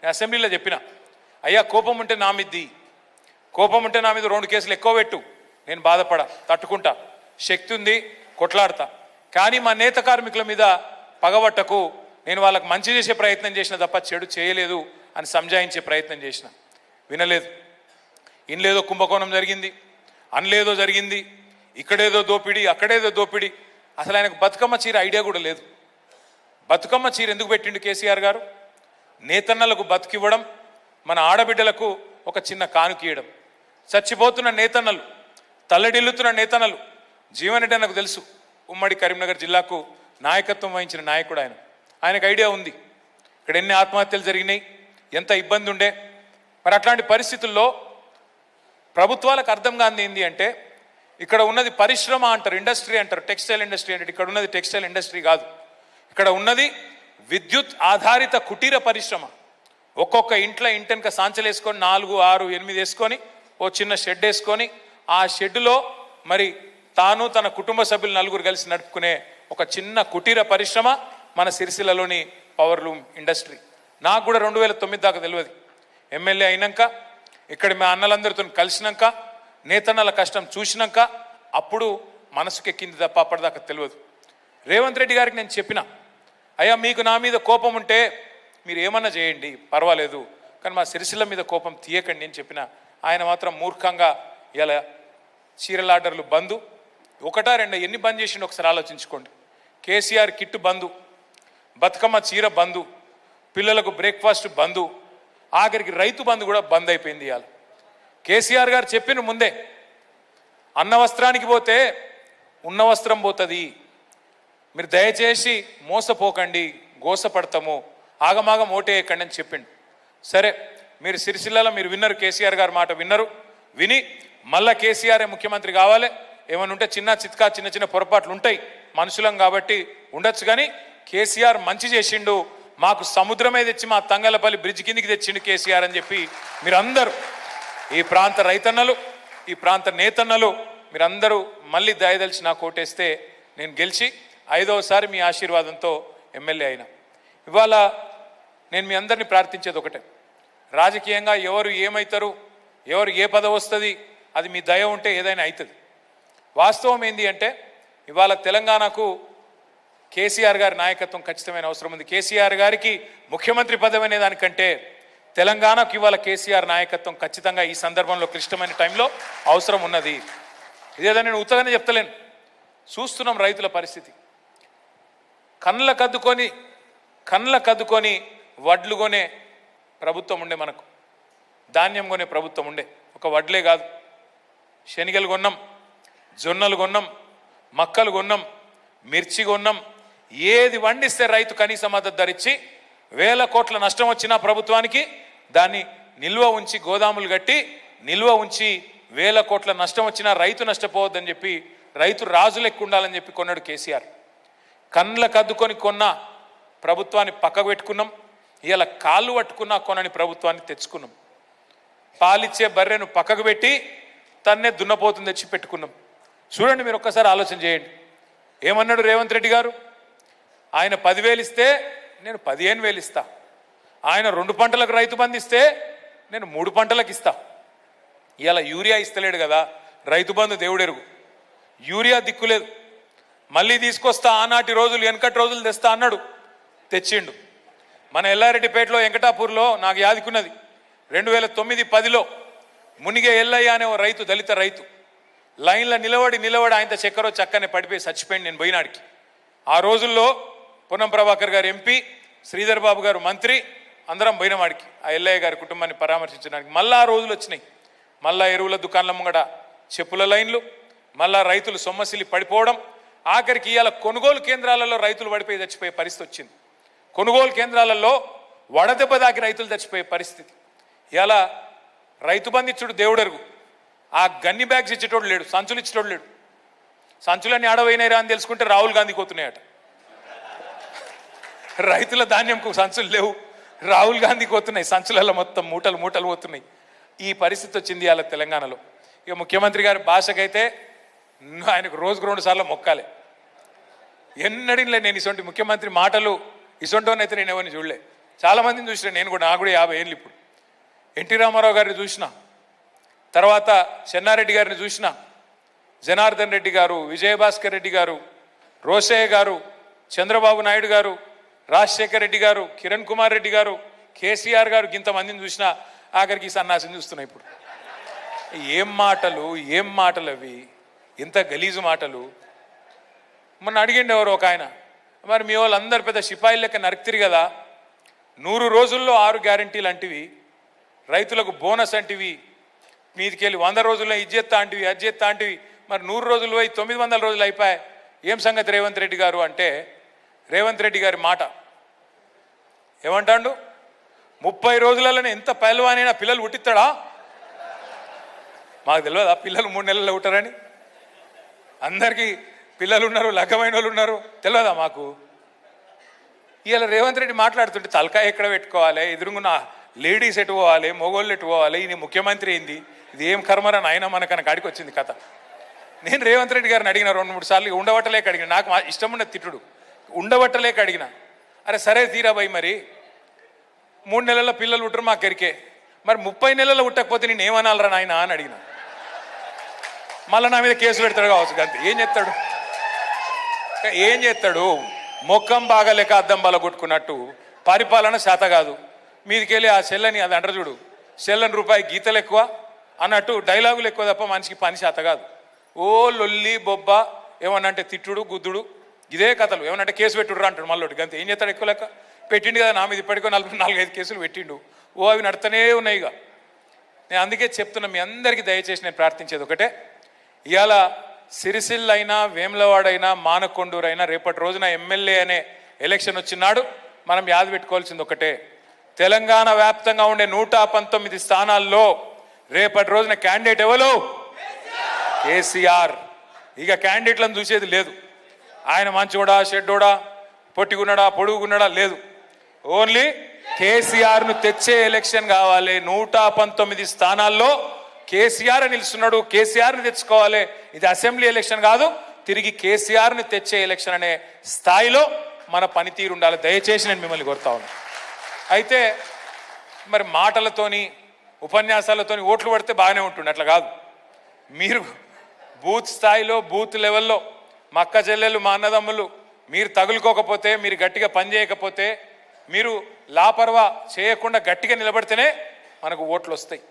నేను అసెంబ్లీలో చెప్పిన, అయ్యా కోపం ఉంటే నా మీది, కోపం ఉంటే నా మీద 2 కేసులు ఎక్కువ పెట్టు, నేను బాధపడా, తట్టుకుంటా, శక్తి ఉంది, కొట్లాడతా. కానీ మా నేత కార్మికుల మీద పగబట్టకు, నేను వాళ్ళకు మంచి చేసే ప్రయత్నం చేసిన తప్ప చెడు చేయలేదు అని సంజాయించే ప్రయత్నం చేసిన. వినలేదు. ఇన్లేదో కుంభకోణం జరిగింది, అన్లేదో జరిగింది, ఇక్కడేదో దోపిడీ, అక్కడేదో దోపిడీ. అసలు ఆయనకు బతుకమ్మ చీర ఐడియా కూడా లేదు. బతుకమ్మ చీర ఎందుకు పెట్టిండు కేసీఆర్ గారు? నేతన్నలకు బతుకివ్వడం, మన ఆడబిడ్డలకు ఒక చిన్న కానుకీయడం. చచ్చిపోతున్న నేతన్నలు, తల్లడిల్లుతున్న నేతన్నలు. జీవన్ రెడ్డి నాకు తెలుసు, ఉమ్మడి కరీంనగర్ జిల్లాకు నాయకత్వం వహించిన నాయకుడు ఆయన. ఆయనకు ఐడియా ఉంది ఇక్కడ ఎన్ని ఆత్మహత్యలు జరిగినాయి, ఎంత ఇబ్బంది ఉండే. మరి అట్లాంటి పరిస్థితుల్లో ప్రభుత్వాలకు అర్థం కాంది ఏంటి అంటే, ఇక్కడ ఉన్నది పరిశ్రమ అంటారు, ఇండస్ట్రీ అంటారు, టెక్స్టైల్ ఇండస్ట్రీ అంటే ఇక్కడ ఉన్నది టెక్స్టైల్ ఇండస్ట్రీ కాదు, ఇక్కడ ఉన్నది విద్యుత్ ఆధారిత కుటీర పరిశ్రమ. ఒక్కొక్క ఇంట్లో ఇంటెనక సాంచలు వేసుకొని 4, 6, 8 వేసుకొని ఓ చిన్న షెడ్ వేసుకొని, ఆ షెడ్డులో మరి తాను తన కుటుంబ సభ్యులు 4 కలిసి నడుపుకునే ఒక చిన్న కుటీర పరిశ్రమ మన సిరిసిల్లలోని పవర్లూమ్ ఇండస్ట్రీ. నాకు కూడా 2009 దాకా తెలియదు. ఎమ్మెల్యే అయినాక, ఇక్కడ మా అన్నలందరితో కలిసినాక, నేతన్నల కష్టం చూసినాక అప్పుడు మనసుకెక్కింది తప్ప అప్పటిదాకా తెలియదు. రేవంత్ రెడ్డి గారికి నేను చెప్పిన, అయ్యా మీకు నా మీద కోపం ఉంటే మీరు ఏమన్నా చేయండి పర్వాలేదు, కానీ మా సిరిసిల్ల మీద కోపం తీయకండి అని చెప్పిన. ఆయన మాత్రం మూర్ఖంగా ఇలా చీరల ఆర్డర్లు బంధు, 1, 2 ఎన్ని బంద్ చేసిండు ఒకసారి ఆలోచించుకోండి. కేసీఆర్ కిట్టు బంధు, బతుకమ్మ చీర బంధు, పిల్లలకు బ్రేక్ఫాస్ట్ బంధు, ఆఖరికి రైతు బంధు కూడా బంద్ అయిపోయింది. ఇవాళ కేసీఆర్ గారు చెప్పిన ముందే, అన్న వస్త్రానికి పోతే ఉన్న వస్త్రం పోతుంది, మీరు దయచేసి మోసపోకండి, గోసపడతాము, ఆగమాగం ఓటేయకండి అని చెప్పిండు. సరే, మీరు సిరిసిల్లలో మీరు విన్నారు, కేసీఆర్ గారి మాట విన్నారు. విని మళ్ళా కేసీఆర్ ముఖ్యమంత్రి కావాలి, ఏమైనా ఉంటే చిన్న చిన్న పొరపాట్లు ఉంటాయి, మనుషులం కాబట్టి ఉండొచ్చు, కానీ కేసీఆర్ మంచి చేసిండు, మాకు సముద్రమే తెచ్చి మా తంగలపల్లి బ్రిడ్జ్ కిందికి తెచ్చిండు కేసీఆర్ అని చెప్పి మీరందరూ, ఈ ప్రాంత రైతన్నలు, ఈ ప్రాంత నేతన్నలు మీరందరూ మళ్ళీ దయదలిచి నాకు ఓటేస్తే నేను గెలిచి 5వసారి మీ ఆశీర్వాదంతో ఎమ్మెల్యే అయినా. ఇవాళ నేను మీ అందరినీ ప్రార్థించేది ఒకటే, రాజకీయంగా ఎవరు ఏమవుతారు, ఎవరు ఏ పదవి వస్తుంది, అది మీ దయ ఉంటే ఏదైనా అవుతుంది. వాస్తవం ఏంటి అంటే, ఇవాళ తెలంగాణకు కేసీఆర్ గారి నాయకత్వం ఖచ్చితమైన అవసరం ఉంది. కేసీఆర్ గారికి ముఖ్యమంత్రి పదవి అనే దానికంటే తెలంగాణకు ఇవాళ కేసీఆర్ నాయకత్వం ఖచ్చితంగా ఈ సందర్భంలో క్లిష్టమైన టైంలో అవసరం ఉన్నది. ఇదేదో నేను ఉత్తగానే చెప్తలేను, చూస్తున్నాం రైతుల పరిస్థితి. కళ్ళ కద్దుకొని వడ్లు కొనే ప్రభుత్వం ఉండే, మనకు ధాన్యం కొనే ప్రభుత్వం ఉండే. ఒక వడ్లే కాదు, శనగలు కొన్నాం, జొన్నలు కొన్నాం, మక్కలు కొన్నాం, మిర్చి కొన్నాం. ఏది వండిస్తే రైతు కనీస మద్దతు ధర ఇచ్చి 1000 కోట్ల నష్టం వచ్చినా ప్రభుత్వానికి దాన్ని నిల్వ ఉంచి, గోదాములు కట్టి నిల్వ ఉంచి 1000 కోట్ల నష్టం వచ్చినా రైతు నష్టపోవద్దని చెప్పి, రైతు రాజులు ఎక్కువ ఉండాలని చెప్పి కొన్నాడు కేసీఆర్. కళ్ళ కద్దుకొని కొన్న ప్రభుత్వాన్ని పక్కకు పెట్టుకున్నాం. ఇలా కాళ్ళు పట్టుకున్నా కొనని ప్రభుత్వాన్ని తెచ్చుకున్నాం. పాలిచ్చే బర్రెను పక్కకు పెట్టి తన్నే దున్నపోతుంది తెచ్చి పెట్టుకున్నాం. చూడండి, మీరు ఒక్కసారి ఆలోచన చేయండి. ఏమన్నాడు రేవంత్ రెడ్డి గారు? ఆయన 10,000 ఇస్తే నేను 15,000 ఇస్తా, ఆయన 2 పంటలకు రైతు బంధు ఇస్తే నేను 3 పంటలకు ఇస్తా. ఇలా యూరియా ఇస్తలేడు కదా, రైతు బంధు దేవుడెరుగు, యూరియా దిక్కులేదు. మళ్ళీ తీసుకొస్తా, ఆనాటి రోజులు వెనకటి రోజులు తెస్తా అన్నాడు, తెచ్చిండు. మన ఎల్లారెడ్డిపేటలో వెంకటాపూర్లో నాకు యాదికున్నది, 2009-10లో మునిగే ఎల్లయ్య అనే ఓ రైతు, దళిత రైతు, లైన్లో నిలబడి ఆయనతో చక్కరో చక్కనే పడిపోయి చచ్చిపోయింది. నేను పోయినాడికి. ఆ రోజుల్లో పొన్నం ప్రభాకర్ గారు ఎంపీ, శ్రీధర్ బాబు గారు మంత్రి, అందరం పోయినవాడికి ఆ ఎల్లయ్య గారి కుటుంబాన్ని పరామర్శించడానికి. మళ్ళీ ఆ రోజులు వచ్చినాయి. మళ్ళా ఎరువుల దుకాణాల ముంగట చెప్పుల లైన్లు, మళ్ళా రైతులు సొమ్మసిల్లి పడిపోవడం, ఆఖరికి ఇవాళ కొనుగోలు కేంద్రాలలో రైతులు పడిపోయి చచ్చిపోయే పరిస్థితి వచ్చింది. కొనుగోలు కేంద్రాలలో వడదెబ్బ దాకి రైతులు చచ్చిపోయే పరిస్థితి. ఇవాళ రైతు బంధించుడు దేవుడెరుగు, ఆ గన్ని బ్యాగ్స్ ఇచ్చేటోడు లేడు, సంచులు ఇచ్చేటోడు లేడు. సంచులన్నీ ఆడవైనాయిరా అని తెలుసుకుంటే రాహుల్ గాంధీకి పోతున్నాయట. రైతుల ధాన్యంకు సంచులు లేవు, రాహుల్ గాంధీకి పోతున్నాయి సంచులలో, మొత్తం మూటలు మూటలు పోతున్నాయి. ఈ పరిస్థితి వచ్చింది ఇవాళ తెలంగాణలో. ఇక ముఖ్యమంత్రి గారి భాషకైతే ఆయనకు రోజుకు 2 సార్లు మొక్కాలి. ఎన్నడిలే నేను ఇటువంటి ముఖ్యమంత్రి మాటలు, ఇటువంటివన్నైతే నేను ఎవరిని చూడలే. చాలామందిని చూసిన నేను కూడా, నాకు కూడా 50 ఏళ్ళు ఇప్పుడు. ఎన్టీ రామారావు గారిని చూసిన, తర్వాత చెన్నారెడ్డి గారిని చూసిన, జనార్దన్ రెడ్డి గారు, విజయభాస్కర్ రెడ్డి గారు, రోసయ్య గారు, చంద్రబాబు నాయుడు గారు, రాజశేఖర్ రెడ్డి గారు, కిరణ్ కుమార్ రెడ్డి గారు, కేసీఆర్ గారు, ఇంతమందిని చూసిన ఆఖరికి సన్నాసిని చూస్తున్నాయి ఇప్పుడు. ఏం మాటలు అవి, ఇంత గలీజు మాటలు. మొన్న అడిగిండి ఎవరు ఒక ఆయన, మరి మీ వాళ్ళందరూ పెద్ద సిపాయిల లెక్క నరికితిరి కదా, 100 రోజుల్లో 6 గ్యారంటీలు అంటివి, రైతులకు బోనస్ అంటివి, మీదికెళ్ళి 100 రోజుల్లో ఇజ్జెత్తా అంటివి, అజ్జెత్తా అంటివి, మరి 100 రోజులు పోయి 900 రోజులు అయిపోయాయి, ఏం సంగతి రేవంత్ రెడ్డి గారు అంటే, రేవంత్ రెడ్డి గారి మాట ఏమంటాడు, 30 రోజులలోనే ఎంత పైల్వానైనా పిల్లలు పుట్టిస్తాడా? మాకు తెలియదా పిల్లలు 3 నెలల్లో ఉంటారని? అందరికీ పిల్లలు ఉన్నారు, లగ్గమైన వాళ్ళు ఉన్నారు, తెలియదా మాకు? ఇవాళ రేవంత్ రెడ్డి మాట్లాడుతుంటే తలకాయ ఎక్కడ పెట్టుకోవాలి, ఎదురుగున్న లేడీస్ ఎటు పోవాలి, మొగోళ్ళు ఎటు పోవాలి, ఈయన ముఖ్యమంత్రి అయింది, ఇది ఏం కర్మరా నాయన మనకన్నా కాడికి వచ్చింది కథ. నేను రేవంత్ రెడ్డి గారిని అడిగిన 2-3 సార్లు, ఉండబట్టలేక అడిగిన, నాకు ఇష్టం ఉన్న తిట్టుడు, ఉండబట్టలేక అడిగిన, అరే సరే తీరా భయ్, మరి 3 నెలల్లో పిల్లలు ఉంటారు మాకు ఎరికే, మరి 30 నెలల్లో ఉట్టకపోతే నేను ఏమనాలరా నాయన అని అడిగిన. మళ్ళీ నా మీద కేసు పెడతాడు కావచ్చు, అంతే. ఏం చేస్తాడు మొక్కం బాగాలేక అద్దం బల కొట్టుకున్నట్టు పరిపాలన శాత కాదు. మీదికెళ్ళి ఆ సెల్లని, అది అంటారు చూడు, సెల్లని రూపాయి గీతలు ఎక్కువ అన్నట్టు డైలాగులు ఎక్కువ తప్ప మనిషికి పని శాత కాదు. ఓ లొల్లి బొబ్బ, ఏమన్నంటే తిట్టుడు గుద్దుడు, ఇదే కథలు. ఏమన్నంటే కేసు పెట్టుడు అంటాడు మళ్ళీ, అంతే. ఏం చేస్తాడు, ఎక్కువ లెక్క పెట్టిండు కదా నా మీద, ఇప్పటికో 44-45 కేసులు పెట్టిండు. అవి నడుతూనే ఉన్నాయి. ఇక నేను అందుకే చెప్తున్నా, మీ అందరికీ దయచేసి నేను ప్రార్థించేది ఒకటే, ఇవాళ సిరిసిల్ల అయినా, వేములవాడైనా, మానకొండూరైనా రేపటి రోజున ఎమ్మెల్యే అనే ఎలక్షన్ వచ్చినాడు మనం యాద పెట్టుకోవాల్సింది ఒకటే, తెలంగాణ వ్యాప్తంగా ఉండే 119 స్థానాల్లో రేపటి రోజున క్యాండిడేట్ ఎవరు? కేసీఆర్. ఇక క్యాండిడేట్లను చూసేది లేదు, ఆయన మంచోడా షెడ్డోడా, పొట్టిగున్నాడా పొడుగున్నాడా లేదు, ఓన్లీ కేసీఆర్ను తెచ్చే ఎలక్షన్ కావాలి. 119 స్థానాల్లో కేసీఆర్ నిలుస్తున్నాడు, కేసీఆర్ని తెచ్చుకోవాలి. ఇది అసెంబ్లీ ఎలక్షన్ కాదు, తిరిగి కేసీఆర్ని తెచ్చే ఎలక్షన్ అనే స్థాయిలో మన పనితీరు ఉండాలి. దయచేసి నేను మిమ్మల్ని కోరుతా ఉన్నాను. అయితే మరి మాటలతోని ఉపన్యాసాలతోని ఓట్లు పడితే బాగానే ఉంటుంది, అట్లా కాదు. మీరు బూత్ స్థాయిలో, బూత్ లెవెల్లో మా అక్క చెల్లెలు, మా అన్నదమ్ములు, మీరు తగులుకోకపోతే, మీరు గట్టిగా పనిచేయకపోతే, మీరు లాపర్వా చేయకుండా గట్టిగా నిలబడితేనే మనకు ఓట్లు వస్తాయి.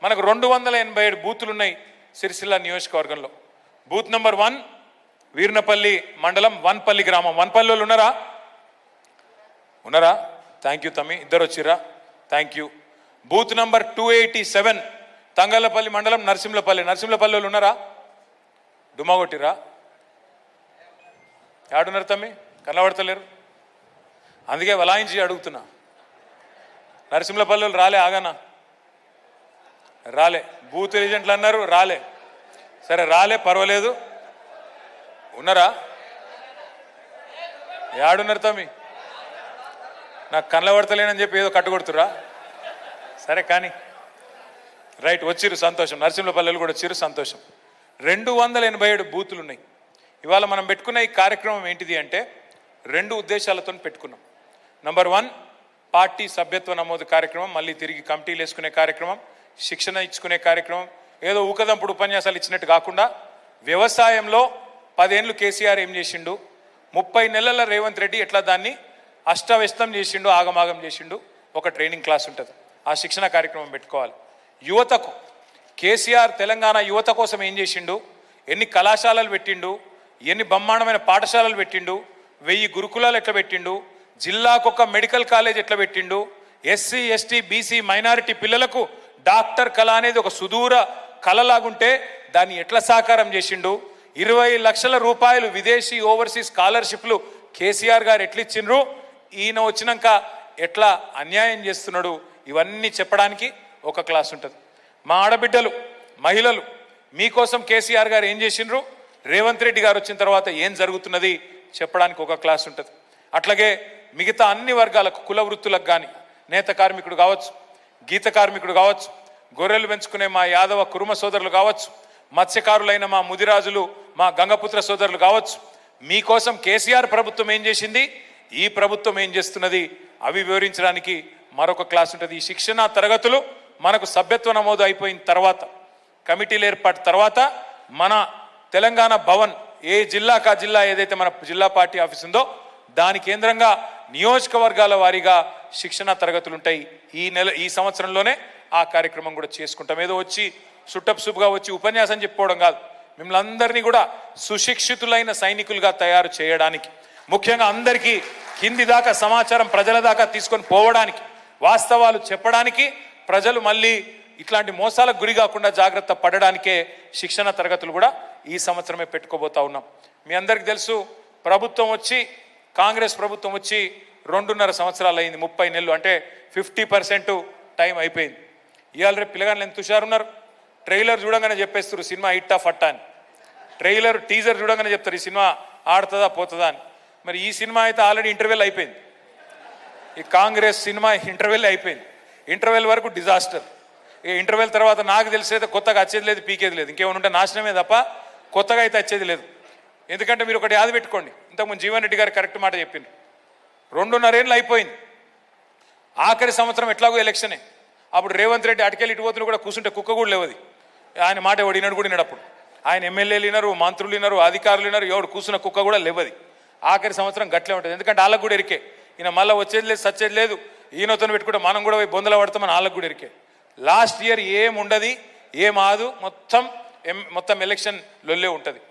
మనకు 287 బూతులు ఉన్నాయి సిరిసిల్ల నియోజకవర్గంలో. బూత్ నెంబర్ 1 వీర్నపల్లి మండలం, వన్పల్లి గ్రామం. వన్పల్లి వాళ్ళు ఉన్నారా? థ్యాంక్ యూ తమ్మి, ఇద్దరు వచ్చిర్రా, thank you. Booth number 287 Thangallapalli మండలం, నరసింహపల్లి వాళ్ళు ఉన్నారా? డుమా కొట్టిరా? ఏడున్నారు తమ్మి, కనబడతలేరు, అందుకే వలాయించి అడుగుతున్నా. నరసింహపల్లి వాళ్ళు రాలే, ఆగానా? రాలే. బూత్ ఏజెంట్లు అన్నారు, రాలే. సరే రాలే, పర్వాలేదు. ఉన్నారా? ఏడున్నారు తమ్మి? నాకు కనబడతలేనని చెప్పి ఏదో కట్టుకొడుతురా? సరే కానీ రైట్, వచ్చిర్రు, సంతోషం. నరసింహపల్లెలు కూడా వచ్చిర్రు, సంతోషం. 287 బూతులు ఉన్నాయి. ఇవాళ మనం పెట్టుకున్న ఈ కార్యక్రమం ఏంటిది అంటే 2 ఉద్దేశాలతో పెట్టుకున్నాం. నంబర్ 1, పార్టీ సభ్యత్వ నమోదు కార్యక్రమం, మళ్ళీ తిరిగి కమిటీలు వేసుకునే కార్యక్రమం, శిక్షణ ఇచ్చుకునే కార్యక్రమం. ఏదో ఊకదంపుడు ఉపన్యాసాలు ఇచ్చినట్టు కాకుండా, వ్యవసాయంలో 10 ఏళ్ళు కేసీఆర్ ఏం చేసిండు, 30 నెలల రేవంత్ రెడ్డి ఎట్లా దాన్ని అష్టవ్యస్తం చేసిండు, ఆగమాగం చేసిండు, ఒక ట్రైనింగ్ క్లాస్ ఉంటుంది. ఆ శిక్షణ కార్యక్రమం పెట్టుకోవాలి. యువతకు కేసీఆర్ తెలంగాణ యువత కోసం ఏం చేసిండు, ఎన్ని కళాశాలలు పెట్టిండు, ఎన్ని బ్రహ్మాండమైన పాఠశాలలు పెట్టిండు, 1000 గురుకులాలు ఎట్లా పెట్టిండు, జిల్లాకొక మెడికల్ కాలేజ్ ఎట్లా పెట్టిండు, ఎస్సీ ఎస్టీ బీసీ మైనారిటీ పిల్లలకు డాక్టర్ కళ అనేది ఒక సుదూర కళలాగుంటే దాన్ని ఎట్లా సాకారం చేసిండు, 20 లక్షల రూపాయలు విదేశీ ఓవర్సీస్ స్కాలర్షిప్లు కేసీఆర్ గారు ఎట్లా ఇచ్చిండ్రు, ఈయన వచ్చినాక ఎట్లా అన్యాయం చేస్తున్నాడు, ఇవన్నీ చెప్పడానికి ఒక క్లాస్ ఉంటుంది. మా ఆడబిడ్డలు, మహిళలు మీకోసం కేసీఆర్ గారు ఏం చేసిండ్రు, రేవంత్ రెడ్డి గారు వచ్చిన తర్వాత ఏం జరుగుతున్నది చెప్పడానికి ఒక క్లాస్ ఉంటుంది. అట్లాగే మిగతా అన్ని వర్గాలకు, కుల వృత్తులకు కానీ, నేత కార్మికుడు కావచ్చు, గీత కార్మికుడు కావచ్చు, గొర్రెలు పెంచుకునే మా యాదవ కురుమ సోదరులు కావచ్చు, మత్స్యకారులైన మా ముదిరాజులు, మా గంగపుత్ర సోదరులు కావచ్చు, మీకోసం కేసీఆర్ ప్రభుత్వం ఏం చేసింది, ఈ ప్రభుత్వం ఏం చేస్తున్నది అవి వివరించడానికి మరొక క్లాస్ ఉంటుంది. ఈ శిక్షణ తరగతులు మనకు సభ్యత్వ నమోదు అయిపోయిన తర్వాత, కమిటీలు ఏర్పాటు తర్వాత మన తెలంగాణ భవన్ ఏ జిల్లాకు ఆ జిల్లా ఏదైతే మన జిల్లా పార్టీ ఆఫీస్ ఉందో దాని కేంద్రంగా నియోజకవర్గాల వారీగా శిక్షణ తరగతులు ఉంటాయి. ఈ సంవత్సరంలోనే ఆ కార్యక్రమం కూడా చేసుకుంటాం. ఏదో వచ్చి సుట్టపుసుపుగా వచ్చి ఉపన్యాసం చెప్పుకోవడం కాదు, మిమ్మల్ని అందరినీ కూడా సుశిక్షితులైన సైనికులుగా తయారు చేయడానికి, ముఖ్యంగా అందరికీ కింది దాకా సమాచారం ప్రజల దాకా తీసుకొని పోవడానికి, వాస్తవాలు చెప్పడానికి, ప్రజలు మళ్ళీ ఇట్లాంటి మోసాలకు గురి కాకుండా జాగ్రత్త పడడానికే శిక్షణ తరగతులు కూడా ఈ సంవత్సరమే పెట్టుకోబోతా ఉన్నాం. మీ అందరికీ తెలుసు, ప్రభుత్వం వచ్చి కాంగ్రెస్ ప్రభుత్వం వచ్చి 2.5 సంవత్సరాలు అయింది. 30 నెలలు అంటే 50% టైం అయిపోయింది. ఇవాళ రేపు పిల్లగాళ్ళు ఎంత హుషారున్నారు. ట్రైలర్ చూడంగానే చెప్పేస్తారు సినిమా హిట్టా ఫట్టా అని. ట్రైలర్ టీజర్ చూడంగానే చెప్తారు ఈ సినిమా ఆడుతుందా పోతుందా అని. మరి ఈ సినిమా అయితే ఆల్రెడీ ఇంటర్వెల్ అయిపోయింది. ఈ కాంగ్రెస్ సినిమా ఇంటర్వెల్ అయిపోయింది. ఇంటర్వెల్ వరకు డిజాస్టర్. ఈ ఇంటర్వెల్ తర్వాత నాకు తెలిసేది కొత్తగా వచ్చేది లేదు, పీకేది లేదు. ఇంకేమైనా ఉంటే నాశనమే తప్ప కొత్తగా అయితే వచ్చేది లేదు. ఎందుకంటే మీరు ఒకటి యాద పెట్టుకోండి, ఇంతకుముందు జీవన్ రెడ్డి గారు కరెక్ట్ మాట చెప్పిండ్రు. 2.5 ఏళ్ళు అయిపోయింది. ఆఖరి సంవత్సరం ఎట్లాగో ఎలక్షనే. అప్పుడు రేవంత్ రెడ్డి అటుకెళ్ళి ఇటు పోతులు కూడా కూర్చుంటే కుక్క కూడా లేవది. ఆయన మాట ఎవడినాడు కూడా వినప్పుడు. ఆయన ఎమ్మెల్యేలు వినరు, మంత్రులు వినరు, అధికారులు వినరు, ఎవడు కూర్చున్న కుక్క కూడా లేవది. ఆఖరి సంవత్సరం గట్లే ఉంటుంది. ఎందుకంటే వాళ్ళకు కూడా ఎరికే ఈయన మళ్ళీ వచ్చేది లేదు, సచ్చేది లేదు, ఈయనతో పెట్టుకుంటే మనం కూడా బొందల పడతామని వాళ్ళకు కూడా ఎరికే. లాస్ట్ ఇయర్ ఏం ఉండదు, ఏం ఆదు, మొత్తం ఎలక్షన్ లొల్లే ఉంటుంది.